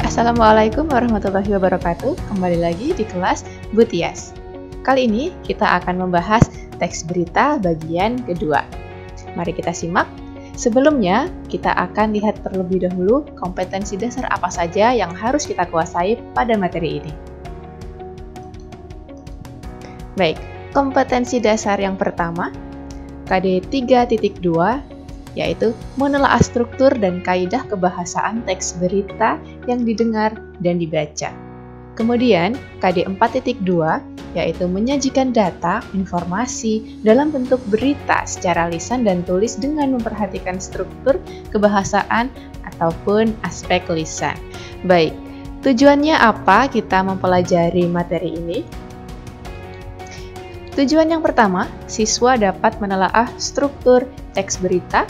Assalamualaikum warahmatullahi wabarakatuh. Kembali lagi di kelas Butias. Kali ini kita akan membahas teks berita bagian kedua. Mari kita simak. Sebelumnya, kita akan lihat terlebih dahulu kompetensi dasar apa saja yang harus kita kuasai pada materi ini. Baik, kompetensi dasar yang pertama, KD 3.2, yaitu menelaah struktur dan kaidah kebahasaan teks berita yang didengar dan dibaca. Kemudian, KD 4.2, yaitu menyajikan data, informasi dalam bentuk berita secara lisan dan tulis dengan memperhatikan struktur kebahasaan ataupun aspek lisan. Baik, tujuannya apa kita mempelajari materi ini? Tujuan yang pertama, siswa dapat menelaah struktur teks berita.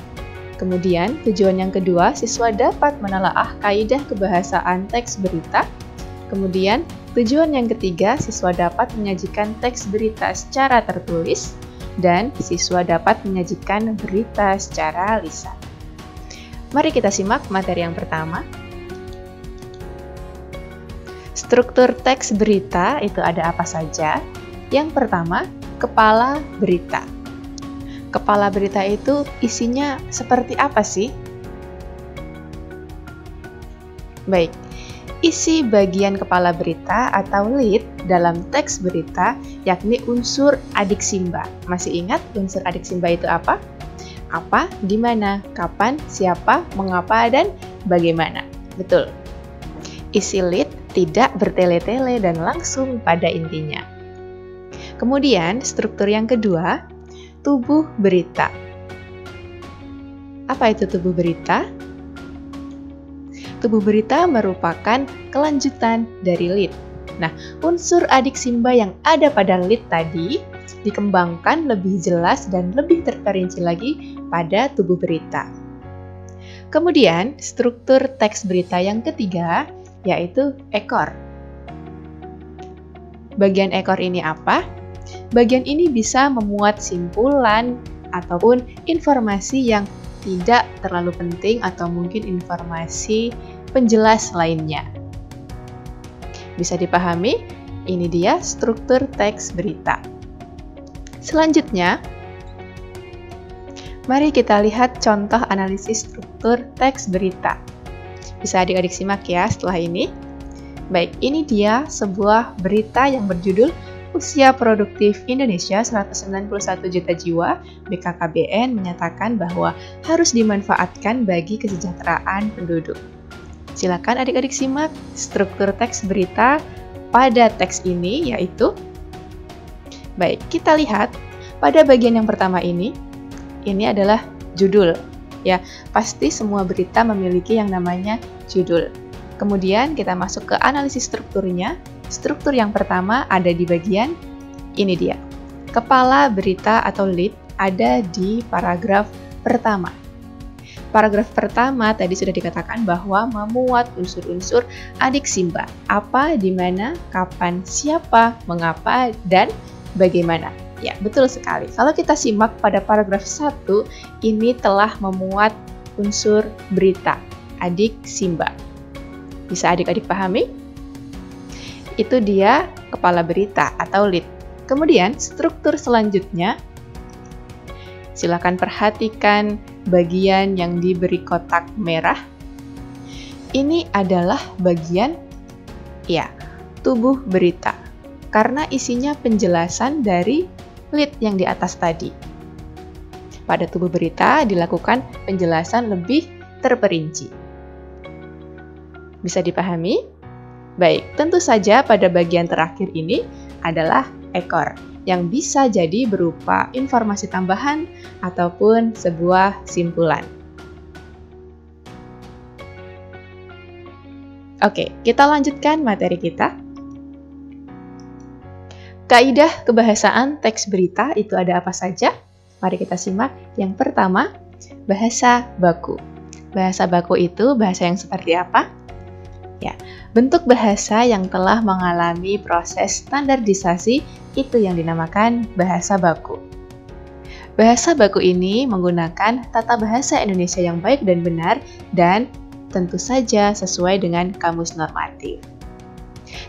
Kemudian, tujuan yang kedua, siswa dapat menelaah kaidah kebahasaan teks berita. Kemudian, tujuan yang ketiga, siswa dapat menyajikan teks berita secara tertulis. Dan siswa dapat menyajikan berita secara lisan. Mari kita simak materi yang pertama. Struktur teks berita itu ada apa saja? Yang pertama, kepala berita. Kepala berita itu isinya seperti apa sih? Baik, isi bagian kepala berita atau lead dalam teks berita yakni unsur adik simba. Masih ingat unsur adik simba itu apa? Apa, di mana, kapan, siapa, mengapa, dan bagaimana. Betul. Isi lead tidak bertele-tele dan langsung pada intinya. Kemudian, struktur yang kedua, tubuh berita. Apa itu tubuh berita? Tubuh berita merupakan kelanjutan dari lead. Nah, unsur adik simba yang ada pada lead tadi dikembangkan lebih jelas dan lebih terperinci lagi pada tubuh berita. Kemudian, struktur teks berita yang ketiga, yaitu ekor. Bagian ekor ini apa? Bagian ini bisa memuat simpulan ataupun informasi yang tidak terlalu penting atau mungkin informasi penjelas lainnya. Bisa dipahami? Ini dia struktur teks berita. Selanjutnya, mari kita lihat contoh analisis struktur teks berita. Bisa adik-adik simak ya setelah ini. Baik, ini dia sebuah berita yang berjudul Usia produktif Indonesia 191 juta jiwa, BKKBN menyatakan bahwa harus dimanfaatkan bagi kesejahteraan penduduk. Silakan adik-adik simak struktur teks berita pada teks ini, yaitu baik, kita lihat pada bagian yang pertama ini adalah judul. Ya, pasti semua berita memiliki yang namanya judul. Kemudian kita masuk ke analisis strukturnya. Struktur yang pertama ada di bagian ini dia. Kepala berita atau lead ada di paragraf pertama. Paragraf pertama tadi sudah dikatakan bahwa memuat unsur-unsur adik simba. Apa, di mana, kapan, siapa, mengapa, dan bagaimana. Ya, betul sekali. Kalau kita simak pada paragraf 1, ini telah memuat unsur berita, adik simba. Bisa adik-adik pahami? Itu dia kepala berita atau lead. Kemudian struktur selanjutnya, silakan perhatikan bagian yang diberi kotak merah. Ini adalah bagian tubuh berita, karena isinya penjelasan dari lead yang di atas tadi. Pada tubuh berita dilakukan penjelasan lebih terperinci. Bisa dipahami? Baik, tentu saja pada bagian terakhir ini adalah ekor, yang bisa jadi berupa informasi tambahan ataupun sebuah simpulan. Oke, kita lanjutkan materi kita. Kaidah kebahasaan teks berita itu ada apa saja? Mari kita simak. Yang pertama, bahasa baku. Bahasa baku itu bahasa yang seperti apa? Ya, bentuk bahasa yang telah mengalami proses standarisasi itu yang dinamakan bahasa baku. Bahasa baku ini menggunakan tata bahasa Indonesia yang baik dan benar dan tentu saja sesuai dengan kamus normatif.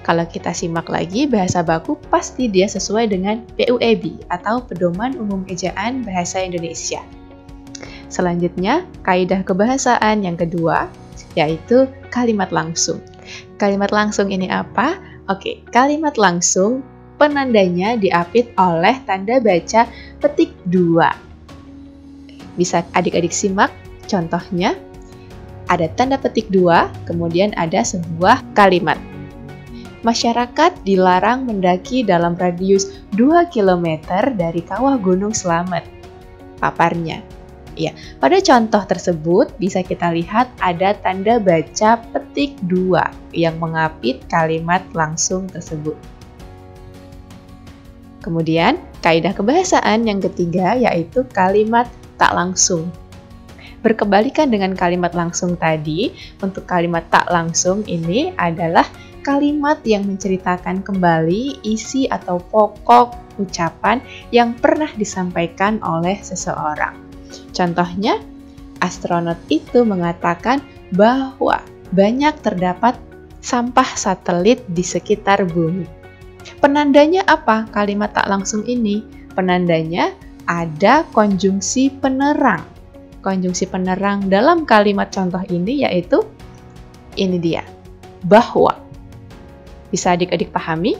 Kalau kita simak lagi bahasa baku, pasti dia sesuai dengan PUEB atau Pedoman Umum Ejaan Bahasa Indonesia. Selanjutnya, kaidah kebahasaan yang kedua, yaitu kalimat langsung. Kalimat langsung ini apa? Oke, kalimat langsung penandanya diapit oleh tanda baca petik 2. Bisa adik-adik simak contohnya. Ada tanda petik 2, kemudian ada sebuah kalimat. Masyarakat dilarang mendaki dalam radius 2 km dari kawah Gunung Slamet. Paparnya. Ya, pada contoh tersebut bisa kita lihat ada tanda baca petik 2 yang mengapit kalimat langsung tersebut. Kemudian, kaidah kebahasaan yang ketiga yaitu kalimat tak langsung. Berkebalikan dengan kalimat langsung tadi, untuk kalimat tak langsung ini adalah kalimat yang menceritakan kembali isi atau pokok ucapan yang pernah disampaikan oleh seseorang. Contohnya, astronot itu mengatakan bahwa banyak terdapat sampah satelit di sekitar bumi. Penandanya apa kalimat tak langsung ini? Penandanya ada konjungsi penerang. Konjungsi penerang dalam kalimat contoh ini yaitu ini dia, bahwa. Bisa adik-adik pahami?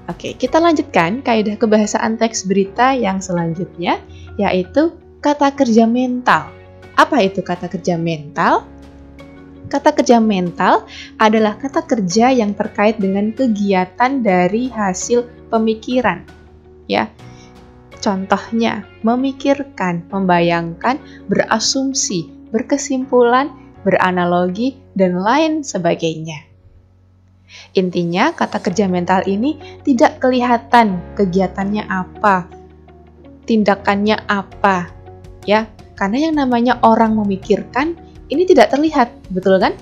Oke, kita lanjutkan kaidah kebahasaan teks berita yang selanjutnya, yaitu kata kerja mental. Apa itu kata kerja mental? Kata kerja mental adalah kata kerja yang terkait dengan kegiatan dari hasil pemikiran. Ya, contohnya memikirkan, membayangkan, berasumsi, berkesimpulan, beranalogi, dan lain sebagainya. Intinya, kata kerja mental ini tidak kelihatan kegiatannya apa, tindakannya apa, ya. Karena yang namanya orang memikirkan ini tidak terlihat, betul kan?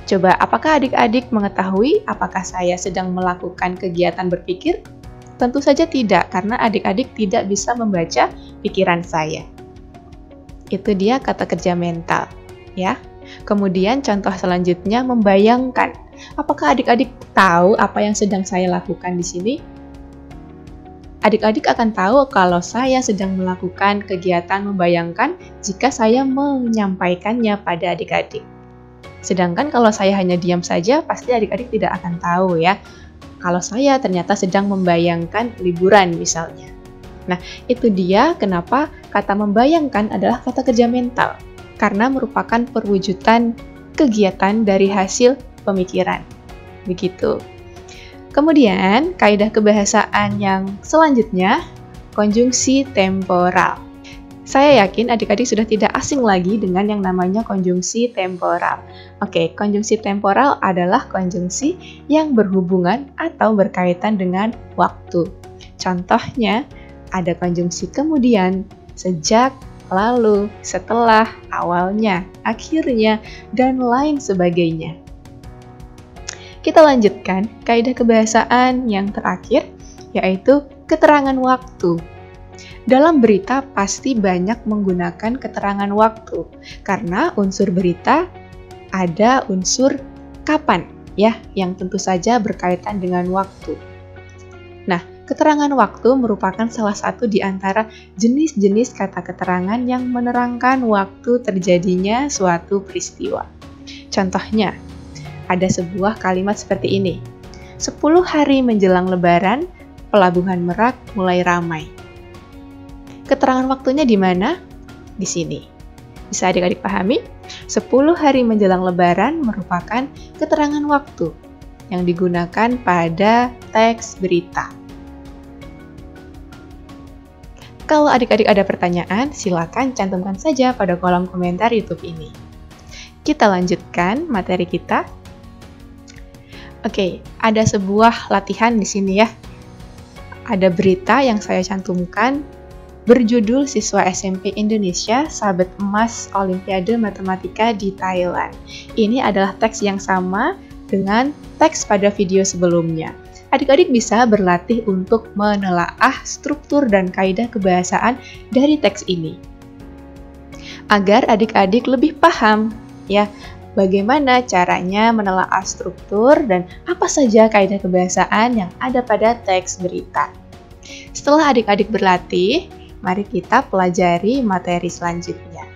Coba, apakah adik-adik mengetahui apakah saya sedang melakukan kegiatan berpikir? Tentu saja tidak, karena adik-adik tidak bisa membaca pikiran saya. Itu dia kata kerja mental, ya. Kemudian contoh selanjutnya membayangkan. Apakah adik-adik tahu apa yang sedang saya lakukan di sini? Adik-adik akan tahu kalau saya sedang melakukan kegiatan membayangkan jika saya menyampaikannya pada adik-adik. Sedangkan kalau saya hanya diam saja, pasti adik-adik tidak akan tahu ya. Kalau saya ternyata sedang membayangkan liburan misalnya. Nah, itu dia kenapa kata membayangkan adalah kata kerja mental. Karena merupakan perwujudan kegiatan dari hasil pemikiran. Begitu. Kemudian, kaidah kebahasaan yang selanjutnya, konjungsi temporal. Saya yakin adik-adik sudah tidak asing lagi dengan yang namanya konjungsi temporal. Oke, konjungsi temporal adalah konjungsi yang berhubungan atau berkaitan dengan waktu. Contohnya, ada konjungsi kemudian, sejak, lalu, setelah, awalnya, akhirnya, dan lain sebagainya. Kita lanjutkan kaidah kebahasaan yang terakhir, yaitu keterangan waktu. Dalam berita pasti banyak menggunakan keterangan waktu, karena unsur berita ada unsur kapan, ya, yang tentu saja berkaitan dengan waktu. Nah, keterangan waktu merupakan salah satu di antara jenis-jenis kata keterangan yang menerangkan waktu terjadinya suatu peristiwa. Contohnya, ada sebuah kalimat seperti ini. 10 hari menjelang Lebaran, Pelabuhan Merak mulai ramai. Keterangan waktunya di mana? Di sini. Bisa adik-adik pahami? 10 hari menjelang Lebaran merupakan keterangan waktu yang digunakan pada teks berita. Kalau adik-adik ada pertanyaan, silakan cantumkan saja pada kolom komentar YouTube ini. Kita lanjutkan materi kita. Oke, ada sebuah latihan di sini ya. Ada berita yang saya cantumkan berjudul Siswa SMP Indonesia Sabet Emas Olimpiade Matematika di Thailand. Ini adalah teks yang sama dengan teks pada video sebelumnya. Adik-adik bisa berlatih untuk menelaah struktur dan kaidah kebahasaan dari teks ini. Agar adik-adik lebih paham ya, bagaimana caranya menelaah struktur dan apa saja kaidah kebahasaan yang ada pada teks berita. Setelah adik-adik berlatih, mari kita pelajari materi selanjutnya.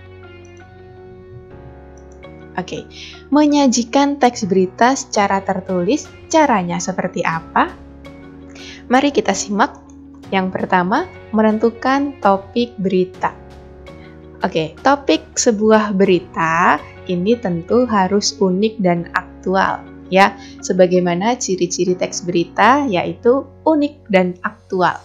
Oke, menyajikan teks berita secara tertulis, caranya seperti apa? Mari kita simak. Yang pertama, menentukan topik berita. Oke, topik sebuah berita ini tentu harus unik dan aktual, ya. Sebagaimana ciri-ciri teks berita yaitu unik dan aktual.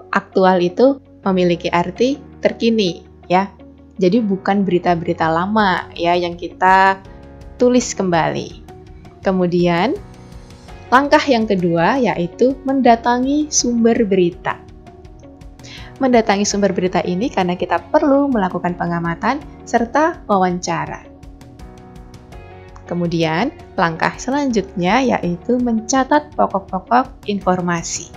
Aktual itu memiliki arti terkini, ya. Jadi bukan berita-berita lama ya yang kita tulis kembali. Kemudian, langkah yang kedua yaitu mendatangi sumber berita. Mendatangi sumber berita ini karena kita perlu melakukan pengamatan serta wawancara. Kemudian, langkah selanjutnya yaitu mencatat pokok-pokok informasi.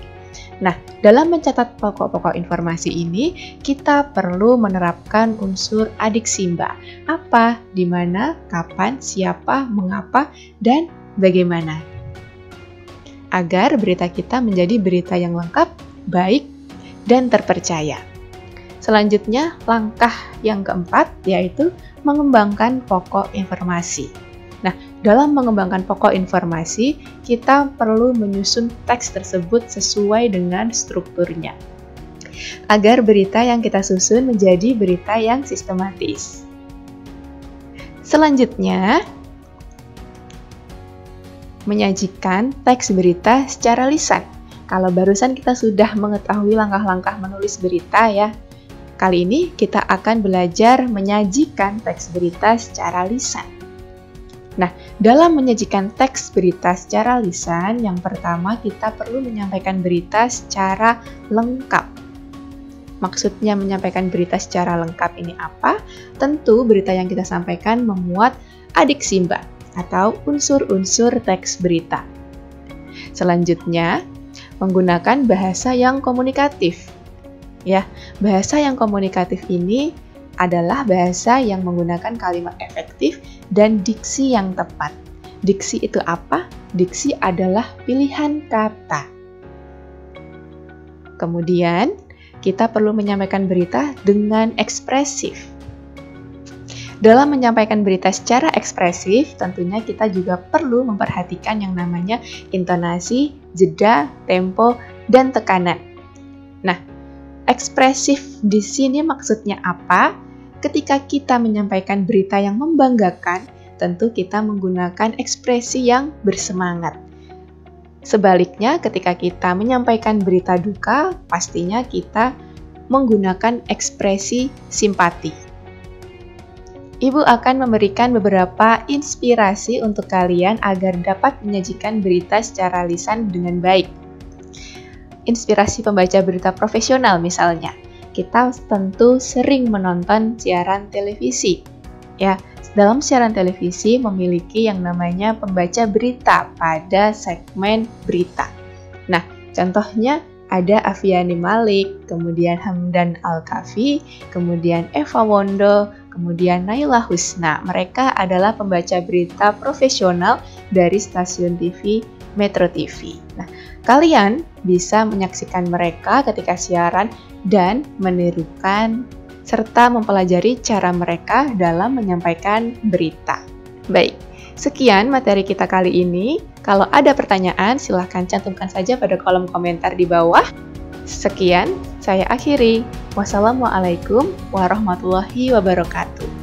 Nah, dalam mencatat pokok-pokok informasi ini, kita perlu menerapkan unsur adiksimba. Apa, di mana, kapan, siapa, mengapa, dan bagaimana. Agar berita kita menjadi berita yang lengkap, baik, dan terpercaya. Selanjutnya, langkah yang keempat yaitu mengembangkan pokok informasi. Nah, dalam mengembangkan pokok informasi, kita perlu menyusun teks tersebut sesuai dengan strukturnya. Agar berita yang kita susun menjadi berita yang sistematis. Selanjutnya, menyajikan teks berita secara lisan. Kalau barusan kita sudah mengetahui langkah-langkah menulis berita ya, kali ini kita akan belajar menyajikan teks berita secara lisan. Nah, dalam menyajikan teks berita secara lisan, yang pertama kita perlu menyampaikan berita secara lengkap. Maksudnya menyampaikan berita secara lengkap ini apa? Tentu berita yang kita sampaikan memuat adiksimba atau unsur-unsur teks berita. Selanjutnya, menggunakan bahasa yang komunikatif. Ya, bahasa yang komunikatif ini adalah bahasa yang menggunakan kalimat efektif dan diksi yang tepat. Diksi itu apa? Diksi adalah pilihan kata. Kemudian, kita perlu menyampaikan berita dengan ekspresif. Dalam menyampaikan berita secara ekspresif, tentunya kita juga perlu memperhatikan yang namanya intonasi, jeda, tempo, dan tekanan. Nah, ekspresif di sini maksudnya apa? Ketika kita menyampaikan berita yang membanggakan, tentu kita menggunakan ekspresi yang bersemangat. Sebaliknya, ketika kita menyampaikan berita duka, pastinya kita menggunakan ekspresi simpati. Ibu akan memberikan beberapa inspirasi untuk kalian agar dapat menyajikan berita secara lisan dengan baik. Inspirasi pembaca berita profesional misalnya. Kita tentu sering menonton siaran televisi. Ya, dalam siaran televisi memiliki yang namanya pembaca berita pada segmen berita. Nah, contohnya ada Afiani Malik, kemudian Hamdan Al-Kafi, kemudian Eva Wondo, kemudian Naila Husna. Mereka adalah pembaca berita profesional dari stasiun TV Metro TV. Nah, kalian bisa menyaksikan mereka ketika siaran dan menirukan serta mempelajari cara mereka dalam menyampaikan berita. Baik, sekian materi kita kali ini. Kalau ada pertanyaan, silahkan cantumkan saja pada kolom komentar di bawah. Sekian, saya akhiri. Wassalamualaikum warahmatullahi wabarakatuh.